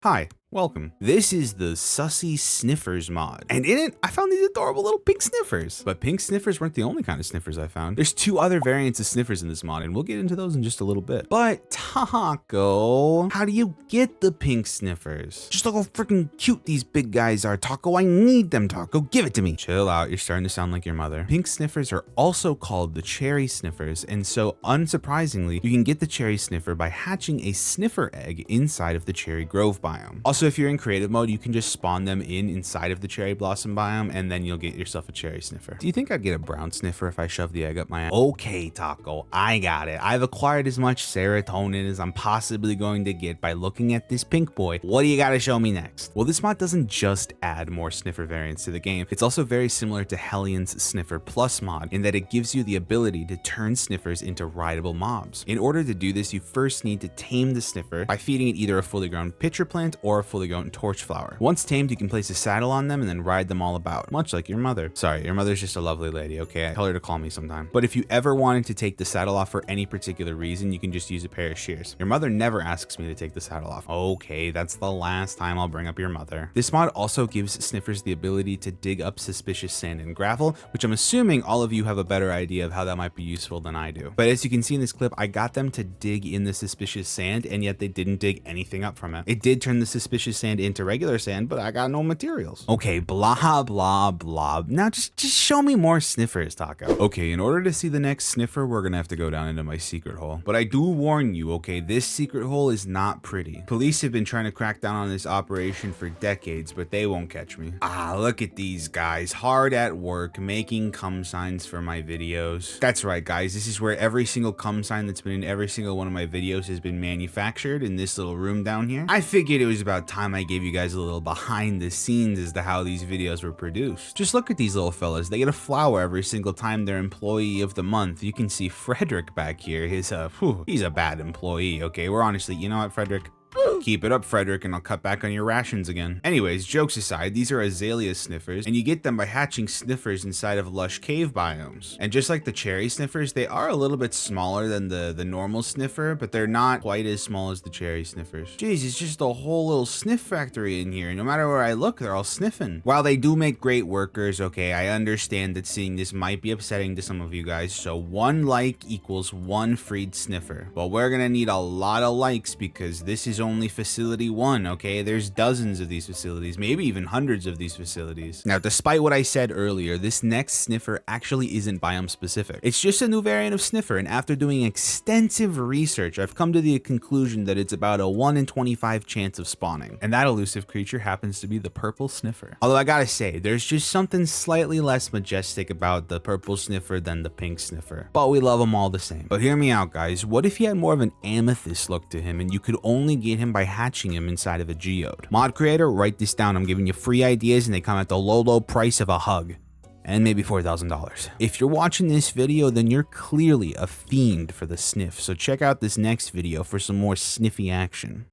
Hi, welcome. This is the Sussy Sniffers mod, and in it, I found these adorable little pink sniffers. But pink sniffers weren't the only kind of sniffers I found. There's two other variants of sniffers in this mod, and we'll get into those in just a little bit. But Taco, how do you get the pink sniffers? Just look how freaking cute these big guys are, Taco. I need them, Taco. Give it to me. Chill out, you're starting to sound like your mother. Pink sniffers are also called the cherry sniffers, and so unsurprisingly, you can get the cherry sniffer by hatching a sniffer egg inside of the cherry grove biome. Also, if you're in creative mode, you can just spawn them inside of the cherry blossom biome, and then you'll get yourself a cherry sniffer. Do you think I'd get a brown sniffer if I shoved the egg up my ass? Okay, Taco, I got it. I've acquired as much serotonin as I'm possibly going to get by looking at this pink boy. What do you gotta show me next? Well, this mod doesn't just add more sniffer variants to the game. It's also very similar to Hellions Sniffer Plus mod in that it gives you the ability to turn sniffers into rideable mobs. In order to do this, you first need to tame the sniffer by feeding it either a fully grown pitcher plant or a fully grown torch flower. Once tamed, you can place a saddle on them and then ride them all about, much like your mother. Sorry, your mother's just a lovely lady, okay? I tell her to call me sometime. But if you ever wanted to take the saddle off for any particular reason, you can just use a pair of shears. Your mother never asks me to take the saddle off. Okay, that's the last time I'll bring up your mother. This mod also gives sniffers the ability to dig up suspicious sand and gravel, which I'm assuming all of you have a better idea of how that might be useful than I do. But as you can see in this clip, I got them to dig in the suspicious sand, and yet they didn't dig anything up from it. It did turn the suspicious sand into regular sand, but I got no materials. Okay, blah, blah, blah. Now just show me more sniffers, Taco. Okay, in order to see the next sniffer, we're gonna have to go down into my secret hole. But I do warn you, okay, this secret hole is not pretty. Police have been trying to crack down on this operation for decades, but they won't catch me. Ah, look at these guys, hard at work, making cum signs for my videos. That's right, guys, this is where every single cum sign that's been in every single one of my videos has been manufactured in this little room down here. I figured it was about time I gave you guys a little behind the scenes as to how these videos were produced. Just look at these little fellas. They get a flower every single time they're employee of the month. You can see Frederick back here. He's a bad employee, okay? We're honestly, you know what, Frederick? Keep it up, Frederick, and I'll cut back on your rations again. Anyways, jokes aside, these are Azalea Sniffers, and you get them by hatching sniffers inside of lush cave biomes. And just like the cherry sniffers, they are a little bit smaller than the normal sniffer, but they're not quite as small as the cherry sniffers. Jeez, it's just a whole little sniff factory in here. No matter where I look, they're all sniffing. While they do make great workers, okay, I understand that seeing this might be upsetting to some of you guys, so 1 like equals 1 freed sniffer. But we're gonna need a lot of likes because this is only facility 1, okay? There's dozens of these facilities, maybe even hundreds of these facilities. Now, despite what I said earlier, this next sniffer actually isn't biome specific. It's just a new variant of sniffer, and after doing extensive research, I've come to the conclusion that it's about a 1 in 25 chance of spawning. And that elusive creature happens to be the Purple Sniffer. Although I gotta say, there's just something slightly less majestic about the Purple Sniffer than the Pink Sniffer. But we love them all the same. But hear me out, guys. What if he had more of an amethyst look to him and you could only get him by hatching him inside of a geode? Mod creator, write this down. I'm giving you free ideas and they come at the low price of a hug. And maybe $4,000. If you're watching this video, then you're clearly a fiend for the sniff. So check out this next video for some more sniffy action.